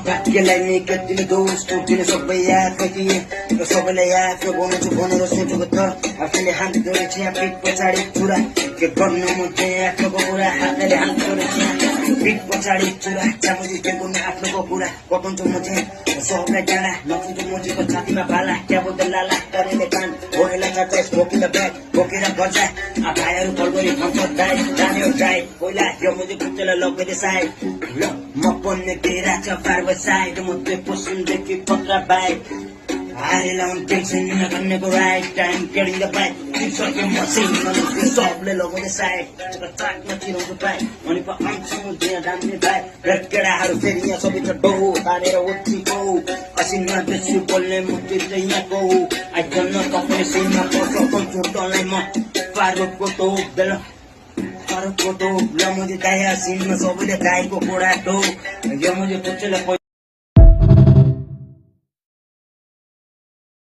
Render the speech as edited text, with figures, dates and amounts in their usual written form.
भाग्यलाई नै कतिले दोष टोकिने सबै आफै सबैलाई आफै बनाउँछु भनेर सोचेको त आफैले हान्दो रहेछ पिठ पछाडि चुरा के गर्नु म चाहिँ आफ्नो कुरा हातले हान्दो रहेछ पिठ पछाडि चुरा चामुजी टेको न आफ्नो कुरा कटाउँछु म चाहिँ सबलाई डाँडा नचुन्छु मोजीको छातीमा भाला क्या बोल्दा लाला करेले कान होरेला चर्चेस बोकेर ब्याग बोकेर गर्छ भाइहरू फर्गरी भन्छ दाइ जान्यो जाइ पहिला यो मुजी खुट्टेलाई लगेर साइड ल म पन्ने केरा छ पार्व साइड म त्यो पसुनदेखि पत्र बाइक हारेर टेन्सन नगर्नेको right time getting the bike सक्यो मसिन त्यो सबले लगाउने साइड ट्राकमा चिराउँछु बाइक अनि पो आउँछु त्यहाँ दाम्ने बाइक र केटाहरू फेरि यहाँ सबै छ डौ तानेर उठिको असिनमा बेसी बोल्ने मुक्ति चाहिँ यहाँको आइजन्न तपाईँले सिनमा पर्छ पल्छु तँलाई म पार्वको तो बेल पार्वको तो ल मुझे दाया सिनमा सबैले गाईको घोडा डौ यो मुझे पुच्छेले